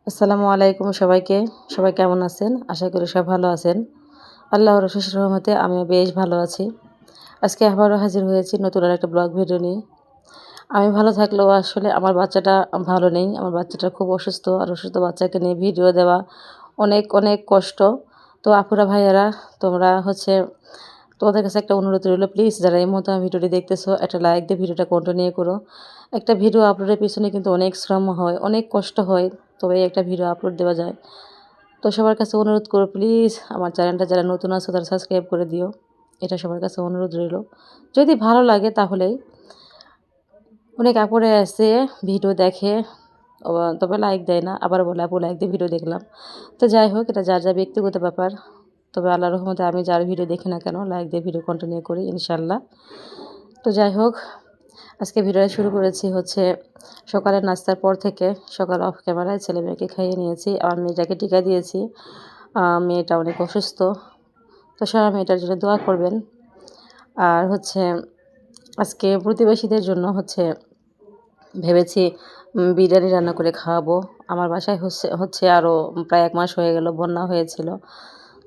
আসসালামু আলাইকুম সবাইকে। সবাই কেমন আছেন? আশা করি সবাই ভালো আছেন। আল্লাহর অশেষ রহমতে আমিও বেশ ভালো আছি। আজকে আবারও হাজির হয়েছি নতুন আরেকটা ব্লগ ভিডিও নিয়ে। আমি ভালো থাকলেও আসলে আমার বাচ্চাটা ভালো নেই। আমার বাচ্চাটা খুব অসুস্থ। আর অসুস্থ বাচ্চাকে নিয়ে ভিডিও দেওয়া অনেক, অনেক কষ্ট। তো আপুরা ভাইয়ারা তোমরা তোমাদের কাছে একটা অনুরোধ রইল, প্লিজ যারা এই মুহূর্তে আমার ভিডিওটি দেখতেছো একটা লাইক দিয়ে ভিডিওটা কন্টিনিউ করো। একটা ভিডিও আপলোডের পিছনে কিন্তু অনেক শ্রম হয়, অনেক কষ্ট হয়। তবেই একটা ভিডিও আপলোড দেওয়া যায়। তো সবার কাছে অনুরোধ করো, প্লিজ আমার চ্যানেলটা যারা নতুন আছো তারা সাবস্ক্রাইব করে দিও। এটা সবার কাছে অনুরোধ রইল। যদি ভালো লাগে তাহলেই। অনেক আপুরে আছে ভিডিও দেখে তবে লাইক দেয় না, আবার বলে আপু লাইক দিয়ে ভিডিও দেখলাম। তো যাই হোক, এটা যার যার ব্যক্তিগত ব্যাপার। তবে আল্লাহর রহমতে আমি যার ভিডিও দেখি না কেন লাইক দিয়ে ভিডিও কন্টিনিউ করি ইনশাল্লাহ। তো যাই হোক, আজকে ভিডিওটা শুরু করেছি সকালের নাস্তার পর থেকে। সকাল অফ ক্যামেরায় ছেলে মেয়েকে খাইয়ে নিয়েছি, আমার মেয়েটাকে টিকা দিয়েছি। মেয়েটা অনেক অসুস্থ। তো সবাই মেয়েটার জন্য দোয়া করবেন। আর আজকে প্রতিবেশীদের জন্য ভেবেছি বিরিয়ানি রান্না করে খাওয়াবো। আমার বাসায় হচ্ছে আরও প্রায় 1 মাস হয়ে গেল, বন্যা হয়েছিল।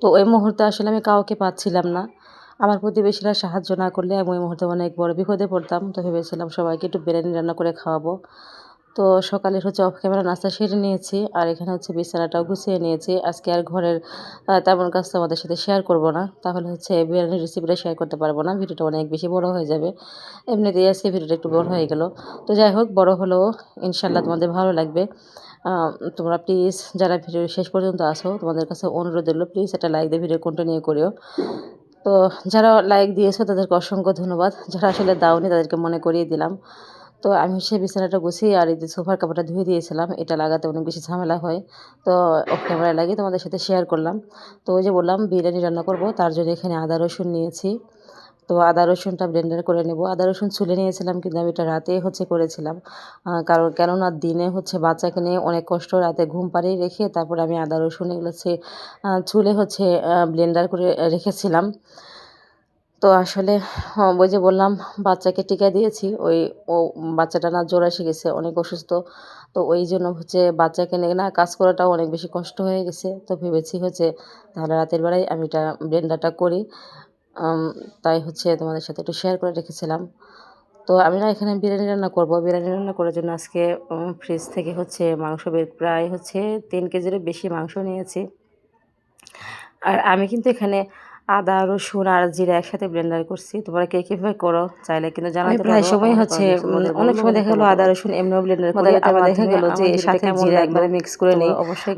তো ওই মুহূর্তে আসলে আমি কাউকে পাচ্ছিলাম না। আমার প্রতিবেশীরা সাহায্য না করলে আমি ওই মুহূর্তে অনেক বড় বিপদে পড়তাম। তো ভেবেছিলাম সবাইকে একটু বিরিয়ানি রান্না করে খাওয়াবো। তো সকালের অফ ক্যামেরা নাস্তা সেরে নিয়েছি। আর এখানে বিছানাটাও গুছিয়ে নিয়েছি। আজকে আর ঘরের তেমন কাজ তোমাদের সাথে শেয়ার করব না। তাহলে বিরিয়ানির রেসিপিটা শেয়ার করতে পারবো না। ভিডিওটা অনেক বেশি বড় হয়ে যাবে। এমনিতেই আজকে ভিডিওটা একটু বড় হয়ে গেল। তো যাই হোক, বড় হলেও ইনশাল্লাহ তোমাদের ভালো লাগবে। আ তোমরা প্লিজ যারা ভিডিও শেষ পর্যন্ত আসো, তোমাদের কাছে অনুরোধ রইল, প্লিজ একটা লাইক দিয়ে ভিডিও কন্টিনিউ করিও। তো যারা লাইক দিয়েছো তাদেরকে অসংখ্য ধন্যবাদ। যারা আসলে দাওনি তাদেরকে মনে করিয়ে দিলাম। তো আমি বিছানাটা গুছিয়ে আর এই যে সোফার কাপড়টা ধুয়ে দিয়েছিলাম। এটা লাগাতে অনেক বেশি ঝামেলা হয়। তো অফ ক্যামেরায় লাগিয়ে তোমাদের সাথে শেয়ার করলাম। তো ওই যে বললাম বিরিয়ানি রান্না করব, তার জন্য এখানে আদা রসুন নিয়েছি। তো আদা রসুনটা ব্লেন্ডার করে নেব। আদা রসুন ছুলে নিয়েছিলাম, কিন্তু আমি এটা রাতে করেছিলাম। কারণ কেননা দিনে বাচ্চাকে নিয়ে অনেক কষ্ট, রাতে ঘুম পাড়িয়ে রেখে তারপর আমি আদা রসুন এগুলো ছুলে ব্লেন্ডার করে রেখেছিলাম। তো আসলে ওই যে বললাম বাচ্চাকে টিকা দিয়েছি। ও বাচ্চাটা না জ্বর এসে গেছে, অনেক অসুস্থ। তো ওই জন্য বাচ্চাকে নিয়ে না কাজ করাটাও অনেক বেশি কষ্ট হয়ে গেছে। তো ভেবেছি তাহলে রাতের বেলায় আমি এটা ব্লেন্ডারটা করি। আম তাই তোমাদের সাথে একটু শেয়ার করে রেখেছিলাম। তো আমি না এখানে বিরিয়ানি রান্না করব। বিরিয়ানি রান্না করার জন্য আজকে ফ্রিজ থেকে মাংস প্রায় 3 কেজিরও বেশি মাংস নিয়েছি। আর আমি কিন্তু এখানে আদা, রসুন আর জিরা একসাথে ব্লেন্ডার করছি। তোমরা কে কীভাবে করো চাইলে কিন্তু জানাতে পারো। প্রায় সময় অনেক সময় দেখা গেলো আদা রসুন এমনিও ব্লেন্ডার করি, আবার দেখা গেল যে এর সাথে জিরা একবারে মিক্স করে নিই।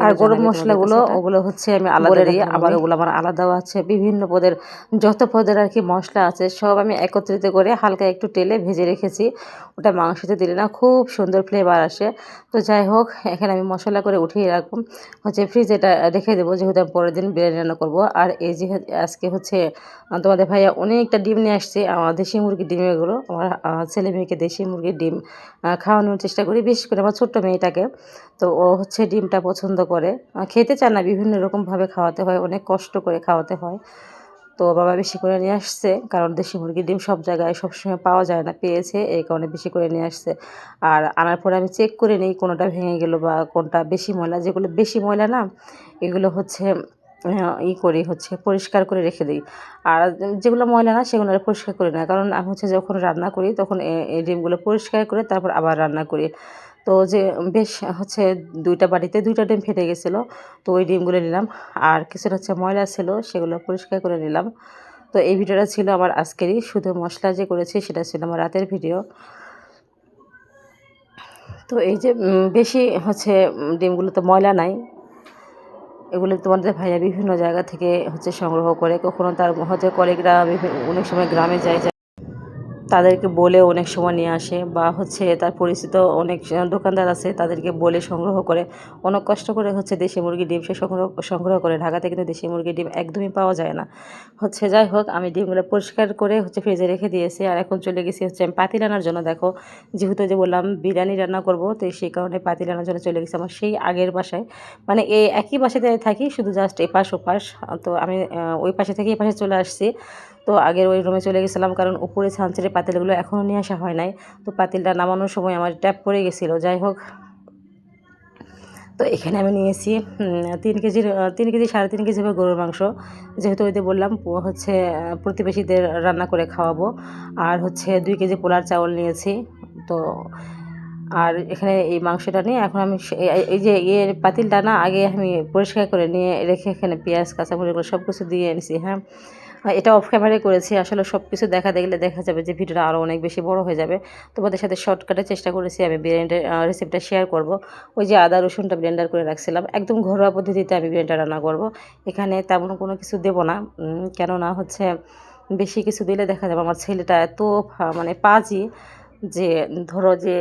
আর গরম মশলাগুলো ওগুলো আমি আলাদা দিই, আবার ওগুলো আমার আলাদাও আছে। বিভিন্ন পদের যত পদের আর কি মশলা আছে সব আমি একত্রিত করে হালকা একটু তেলে ভেজে রেখেছি। ওটা মাংসতে দিলে না খুব সুন্দর ফ্লেভার আসে। তো যাই হোক, এখানে আমি মশলা করে উঠিয়ে রাখবো, ফ্রিজে এটা রেখে দেবো, যেহেতু আমি পরের দিন বিরিয়ানি রান্না করবো। আর এই যে আজকে তোমাদের ভাইয়া অনেকটা ডিম নিয়ে আসছে, আমার দেশি মুরগির ডিম এগুলো। আমার ছেলে মেয়েকে দেশি মুরগির ডিম খাওয়ানোর চেষ্টা করি, বিশেষ করে আমার ছোট্ট মেয়েটাকে। তো ও ডিমটা পছন্দ করে, খেতে চায় না, বিভিন্ন রকমভাবে খাওয়াতে হয়, অনেক কষ্ট করে খাওয়াতে হয়। তো বাবা বেশি করে নিয়ে আসছে, কারণ দেশি মুরগির ডিম সব জায়গায় সবসময় পাওয়া যায় না, পেয়েছে এই কারণে বেশি করে নিয়ে আসছে। আর আনার পরে আমি চেক করে নিই কোনোটা ভেঙে গেলো বা কোনটা বেশি ময়লা। যেগুলো বেশি ময়লা না এগুলো করি, পরিষ্কার করে রেখে দিই। আর যেগুলো ময়লা না সেগুলো আর পরিষ্কার করি না, কারণ আমি যখন রান্না করি তখন এই ডিমগুলো পরিষ্কার করে তারপর আবার রান্না করি। তো যে বেশ 2টা বাটিতে 2টা ডিম ফেটে গেছিলো। তো ওই ডিমগুলো নিলাম, আর কিছুটা ময়লা ছিল সেগুলো পরিষ্কার করে নিলাম। তো এই ভিডিওটা ছিল আমার আজকেরই, শুধু মশলা যে করেছি সেটা ছিল আমার রাতের ভিডিও। তো এই যে বেশি ডিমগুলো তো ময়লা নাই, এগুলো তোমাদের ভাইয়া বিভিন্ন জায়গা থেকে সংগ্রহ করে। কখনো তার কলিগরা অনেক সময় গ্রামে যায়, তাদেরকে বলে অনেক সময় নিয়ে আসে, বা তার পরিচিত অনেক দোকানদার আছে, তাদেরকে বলে সংগ্রহ করে। অনেক কষ্ট করে দেশি মুরগির ডিম সে সংগ্রহ করে। ঢাকাতে কিন্তু দেশি মুরগির ডিম একদমই পাওয়া যায় না। যাই হোক, আমি ডিমগুলো পরিষ্কার করে ফ্রিজে রেখে দিয়েছি। আর এখন চলে গেছি আমি পাতিল আনার জন্য। দেখো, যেহেতু যে বললাম বিরিয়ানি রান্না করব, তো সেই কারণে পাতিল আনার জন্য চলে গেছি আমার সেই আগের বাসায়। মানে এই একই বাসাতে থাকি, শুধু জাস্ট এপাশ ওপাশ। তো আমি ওই পাশে থেকে এই পাশে চলে আসছি। তো আগের ওই রুমে চলে গেছিলাম, কারণ উপরে ছাঁচের পাতিলগুলো এখনও নিয়ে আসা হয় নাই। তো পাতিলটা নামানোর সময় আমার ট্যাপ পড়ে গেছিলো। যাই হোক, তো এখানে আমি নিয়েছি 3 কেজি 3.5 কেজি হবে গরুর মাংস, যেহেতু ওই যে বললাম হচ্ছে প্রতিবেশীদের রান্না করে খাওয়াবো। আর হচ্ছে 2 কেজি পোলার চাউল নিয়েছি। তো আর এখানে এই মাংসটা নিয়ে এখন আমি এই যে পাতিলটা না আগে আমি পরিষ্কার করে নিয়ে রেখে এখানে পেঁয়াজ কাঁচামরিচ সব কিছু দিয়ে এনেছি। হ্যাঁ, এটা অফ ক্যামেরায় করেছি। আসলে সব কিছু দেখলে দেখা যাবে যে ভিডিওটা আরও অনেক বেশি বড় হয়ে যাবে। তোমাদের সাথে শর্টকাটে চেষ্টা করেছি আমি বিরিয়ানির রেসিপিটা শেয়ার করব। ওই যে আদা রসুনটা ব্লেন্ডার করে রাখছিলাম, একদম ঘরোয়া পদ্ধতিতে আমি বিরিয়ানিটা রান্না করব। এখানে তেমন কোনো কিছু দেব না, কেননা হচ্ছে বেশি কিছু দিলে দেখা যাবে আমার ছেলেটা এত মানে পাজি যে ধরো যে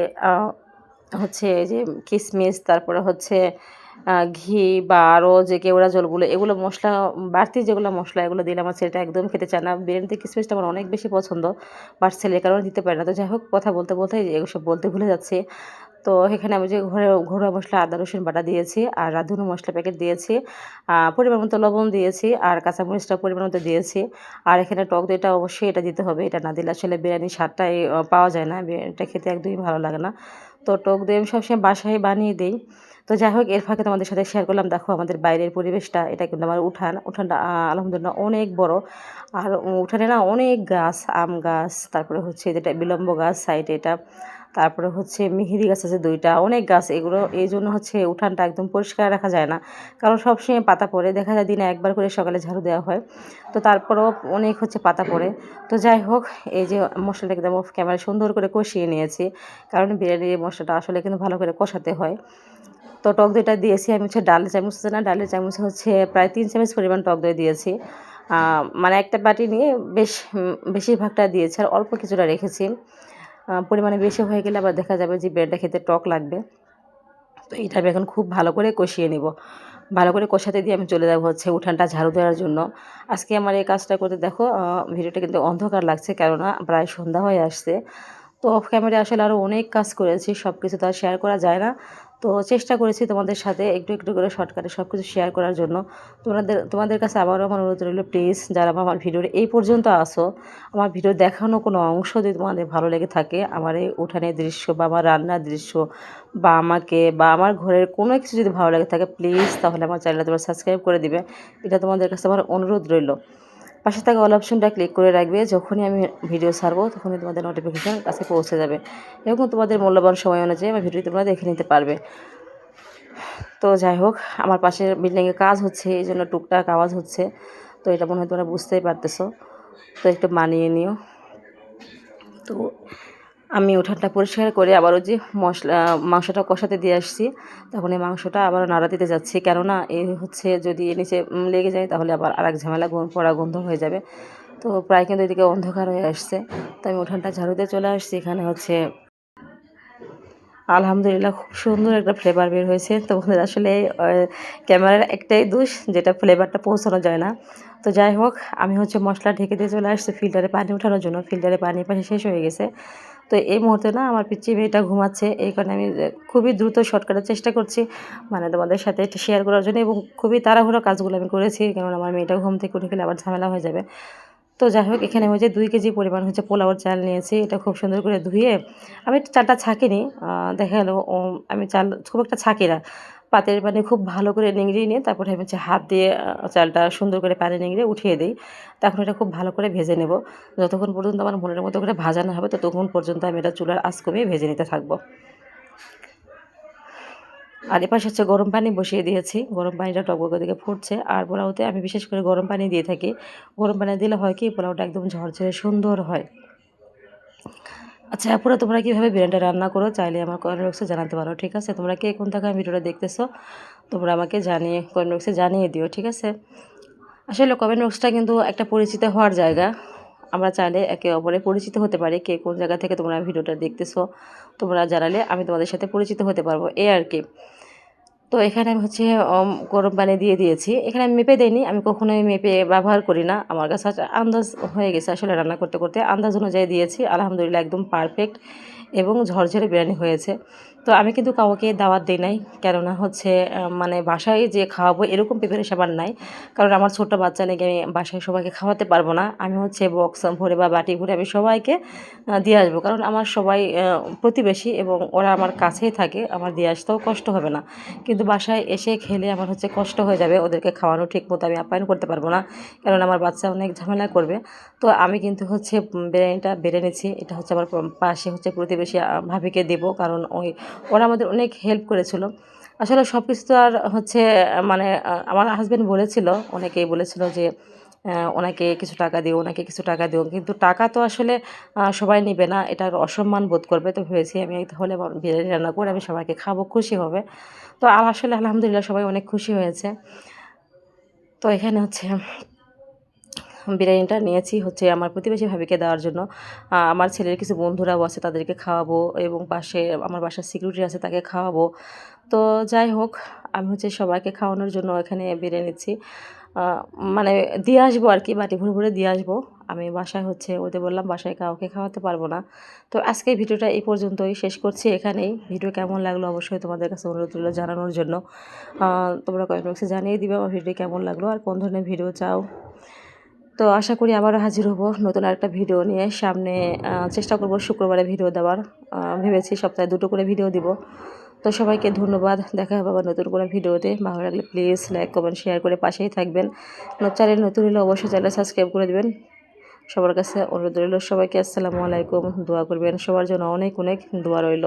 হচ্ছে এই যে কিশমিশ, তারপরে হচ্ছে ঘি বা আরও যে কেওড়া জলগুলো, এগুলো মশলা বাড়তি যেগুলো মশলা এগুলো দিলে আমার ছেলেটা একদম খেতে চায় না। বিরিয়ানিতে কিশমিশটা আমার অনেক বেশি পছন্দ, বাট ছেলের কারণে দিতে পারে না। তো যাই হোক, কথা বলতে বলতে এগুলো সব বলতে ভুলে যাচ্ছি। তো এখানে আমি যে ঘরোয়া মশলা আদা রসুন বাটা দিয়েছি, আর রাঁধুনি মশলা প্যাকেট দিয়েছি, পরিমাণ মতো লবণ দিয়েছি, আর কাঁচামরিচটা পরিমাণ মতো দিয়েছি। আর এখানে টক দইটা অবশ্যই এটা দিতে হবে, এটা না দিলে আসলে বিরিয়ানির স্বাদটাই পাওয়া যায় না, বিরিয়ানিটা খেতে একদমই ভালো লাগে না। তো টক দই আমি সবসময় বাসায় বানিয়ে দিই। তো যাই হোক, এর ফাঁকে তোমাদের সাথে শেয়ার করলাম, দেখো আমাদের বাইরের পরিবেশটা, এটা কিন্তু আমার উঠানটা আলহামদুলিল্লাহ অনেক বড়। আর উঠানে না অনেক গাছ, আম গাছ, তারপরে হচ্ছে যেটা বিলম্ব গাছ সাইডে এটা, তারপরে হচ্ছে মেহেদি গাছ আছে 2টা, অনেক গাছ এগুলো। এই জন্য হচ্ছে উঠানটা একদম পরিষ্কার রাখা যায় না, কারণ সবসময় পাতা পড়ে, দেখা যায় দিনে একবার করে সকালে ঝাড়ু দেওয়া হয়, তো তারপরেও অনেক হচ্ছে পাতা পড়ে। তো যাই হোক, এই যে মশলাটা একদম ক্যামেরা সুন্দর করে কষিয়ে নিয়েছি, কারণ বিরিয়ানির মশলাটা আসলে কিন্তু ভালো করে কষাতে হয়। তো টক দইটা দিয়েছি আমি হচ্ছে ডালের চামচ আছে না, ডালের চামচ হচ্ছে প্রায় 3 চামচ পরিমাণ টক দই দিয়েছি। মানে একটা বাটি নিয়ে বেশিরভাগটা দিয়েছি, আর অল্প কিছুটা রেখেছি। পরিমাণে বেশি হয়ে গেলে আবার দেখা যাবে যে ব্রেডটা খেতে টক লাগবে। তো এটা আমি এখন খুব ভালো করে কষিয়ে নিব। ভালো করে কষাতে দিয়ে আমি চলে যাব হচ্ছে উঠানটা ঝাড়ু দেওয়ার জন্য। আজকে আমার এই কাজটা করতে দেখো ভিডিওটা কিন্তু অন্ধকার লাগছে, কেননা প্রায় সন্ধ্যা হয়ে আসছে। তো অফ ক্যামেরায় আসলে আরও অনেক কাজ করেছি, সব কিছু তো আর শেয়ার করা যায় না। তো চেষ্টা করেছি তোমাদের সাথে একটু একটু করে শর্টকাটে সব কিছু শেয়ার করার জন্য। তোমাদের কাছে আবারও আমার অনুরোধ রইল, প্লিজ যারা আমার ভিডিওর এই পর্যন্ত আসো, আমার ভিডিও দেখানো কোনো অংশ যদি তোমাদের ভালো লেগে থাকে, আমার এই উঠানের দৃশ্য বা আমার রান্নার দৃশ্য বা আমাকে বা আমার ঘরের কোনো কিছু যদি ভালো লেগে থাকে, প্লিজ তাহলে আমার চ্যানেলটা তোমরা সাবস্ক্রাইব করে দিবে। এটা তোমাদের কাছে আমার অনুরোধ রইল। পাশে থাকা অল অপশনটা ক্লিক করে রাখবে, যখনই আমি ভিডিও ছাড়বো তখনই তোমাদের নোটিফিকেশান কাছে পৌঁছে যাবে, এবং তোমাদের মূল্যবান সময় অনুযায়ী আমার ভিডিও তোমরা দেখে নিতে পারবে। তো যাই হোক, আমার পাশের বিল্ডিংয়ে কাজ হচ্ছে, এই জন্য টুকটাক আওয়াজ হচ্ছে। তো এটা মনে হয় তোমরা বুঝতেই পারতেছো, তো একটু মানিয়ে নিও। তো আমি উঠানটা পরিষ্কার করে আবার ওই যে মাংসটা কষাতে দিয়ে আসছি, তখন এই মাংসটা আবার নাড়া দিতে যাচ্ছি, কেননা এই হচ্ছে যদি নিচে লেগে যায় তাহলে আবার আরেক ঝামেলা পড়া গন্ধ হয়ে যাবে। তো প্রায় কিন্তু এদিকে অন্ধকার হয়ে আসছে, তো আমি উঠানটা ঝাড়ু দিয়ে চলে আসছি। এখানে হচ্ছে আলহামদুলিল্লাহ খুব সুন্দর একটা ফ্লেভার বের হয়েছে। তো বন্ধুরা আসলে ক্যামেরার একটাই দোষ, যেটা ফ্লেভারটা পৌঁছানো যায় না। তো যাই হোক, আমি হচ্ছে মশলা ঢেকে দিয়ে চলে আসছি ফিল্টারে পানি ওঠানোর জন্য, ফিল্টারে পানি পাশে শেষ হয়ে গেছে। তো এই মুহূর্তে না আমার পিচ্চি মেয়েটা ঘুমাচ্ছে, এই কারণে আমি খুবই দ্রুত শর্টকাটের চেষ্টা করছি, মানে তোমাদের সাথে একটু শেয়ার করার জন্য, এবং খুবই তাড়াহুড়ো কাজগুলো আমি করেছি, কারণ আমার মেয়েটা ঘুম থেকে উঠে গেলে আবার ঝামেলা হয়ে যাবে। তো যাই হোক, এখানে আমি যে 2 কেজি পরিমাণ হচ্ছে পোলাওর চাল নিয়েছি, এটা খুব সুন্দর করে ধুয়ে আমি চালটা ছাঁকিনি। দেখা গেলো আমি চাল খুব একটা ছাঁকি না, পাতের পানি খুব ভালো করে নিংড়িয়ে নিয়ে তারপরে আমি হচ্ছে হাত দিয়ে চালটা সুন্দর করে পানি নিংড়িয়ে উঠিয়ে দিই। তখন এটা খুব ভালো করে ভেজে নেব, যতক্ষণ পর্যন্ত আমার মনের মতো করে ভাজা না হবে ততক্ষণ পর্যন্ত আমি এটা চুলার আঁচ কমিয়ে ভেজে নিতে থাকবো। আর এপাশে হচ্ছে গরম পানি বসিয়ে দিয়েছি, গরম পানিটা টকবক দিকে ফুটছে। আর পোলাওতে আমি বিশেষ করে গরম পানি দিয়ে থাকি, গরম পানি দিলে হয় কি পোলাওটা একদম ঝরঝরে সুন্দর হয়। আচ্ছা আপুরা, তোমরা কীভাবে বিরিয়ানিটা রান্না করো চাইলে আমার কমেন্ট বক্সে জানাতে পারো, ঠিক আছে? তোমরা কে কোন জায়গায় ভিডিওটা দেখতেছো তোমরা আমাকে কমেন্ট বক্সে জানিয়ে দিও, ঠিক আছে? আসলে কমেন্ট বক্সটা কিন্তু একটা পরিচিত হওয়ার জায়গা, আমরা চাইলে একে অপরে পরিচিত হতে পারি। কে কোন জায়গা থেকে তোমরা ভিডিওটা দেখতেছো তোমরা জানালে আমি তোমাদের সাথে পরিচিত হতে পারবো, এই আর কি। তো এখানে আমি হচ্ছে গরম পানি দিয়ে দিয়েছি, এখানে আমি মেপে দিইনি, আমি কখনোই মেপে ব্যবহার করি না, আমার কাছে আন্দাজ হয়ে গেছে আসলে রান্না করতে করতে, আন্দাজ অনুযায়ী দিয়েছি। আলহামদুলিল্লাহ একদম পারফেক্ট এবং ঝরঝরে বিরিয়ানি হয়েছে। তো তো আমি কিন্তু কাউকে দাওয়াত দেই নাই। কেননা হচ্ছে মানে বাসায় যে খাওয়াবো এরকম প্রিপারেশন আমার নাই। কারণ আমার ছোট্ট বাচ্চা নিয়ে আমি বাসায় সবাইকে খাওয়াতে পারবো না। আমি হচ্ছে বক্স ভরে বা বাটি ভরে আমি সবাইকে দিয়ে আসবো। কারণ আমার সবাই প্রতিবেশী এবং ওরা আমার কাছেই থাকে। আমার দিয়ে আসতেও কষ্ট হবে না। কিন্তু বাসায় এসে খেলে আমার হচ্ছে কষ্ট হয়ে যাবে। ওদেরকে খাওয়ানো ঠিকমতো আমি আপ্যায়ন করতে পারবো না। কারণ আমার বাচ্চা অনেক ঝামেলা করবে। তো আমি কিন্তু হচ্ছে বিরিয়ানিটা বেড়ে নিচ্ছি। এটা হচ্ছে আমার পাশে হচ্ছে প্রতিবেশী ভাবিকে দেবো। কারণ ওরা আমাদের অনেক হেল্প করেছিল। আসলে সব কিছু তো আর হচ্ছে মানে আমার হাসব্যান্ড বলেছিল, অনেকেই বলেছিল যে ওনাকে কিছু টাকা দিও, ওনাকে কিছু টাকা দিও। কিন্তু টাকা তো আসলে সবাই নিবে না। এটার অসম্মান বোধ করবে। তো ভেবেছি আমি তাহলে বিরিয়ানি রান্না করে আমি সবাইকে খাবো, খুশি হবে। তো আর আসলে আলহামদুলিল্লাহ সবাই অনেক খুশি হয়েছে। তো এখানে হচ্ছে বিরিয়ানিটা নিয়েছি হচ্ছে আমার প্রতিবেশী ভাবিকে দেওয়ার জন্য। আমার ছেলের কিছু বন্ধুরাও আছে, তাদেরকে খাওয়াবো এবং পাশে আমার বাসার সিকিউরিটি আছে, তাকে খাওয়াবো। তো যাই হোক, আমি হচ্ছে সবাইকে খাওয়ানোর জন্য এখানে বেড়ে নিচ্ছি। আ মানে দিয়ে আসবো আরকি, বাটি ভরে, ভরে দিয়ে আসবো। আমি বাসায় হচ্ছে ওদের বললাম বাসায় কাউকে খাওয়াতে পারবো না। তো আজকের ভিডিওটা এই পর্যন্তই শেষ করছি এখানেই। ভিডিও কেমন লাগলো অবশ্যই তোমাদের কাছে অনুরোধ রইলো জানানোর জন্য। তোমরা কমেন্ট বক্সে জানিয়ে দিবে আমার ভিডিও কেমন লাগলো আর কোন ধরনের ভিডিও চাও। তো আশা করি আবারও হাজির হব নতুন আরেকটা ভিডিও নিয়ে। সামনে চেষ্টা করব শুক্রবারে ভিডিও দেওয়ার। ভেবেছি সপ্তাহে ২ টো করে ভিডিও দিব। তো সবাইকে ধন্যবাদ। দেখা হবে আবার নতুন কোনো ভিডিওতে। ভালো লাগলে প্লিজ লাইক, কমেন্ট, শেয়ার করে পাশেই থাকবেন। চ্যানেল নতুন হলে অবশ্যই চ্যানেল সাবস্ক্রাইব করে দিবেন। সবার কাছে অনুরোধ রইল। সবাইকে আসসালামু আলাইকুম। দোয়া করবেন। সবার জন্য অনেক, অনেক দোয়া রইল।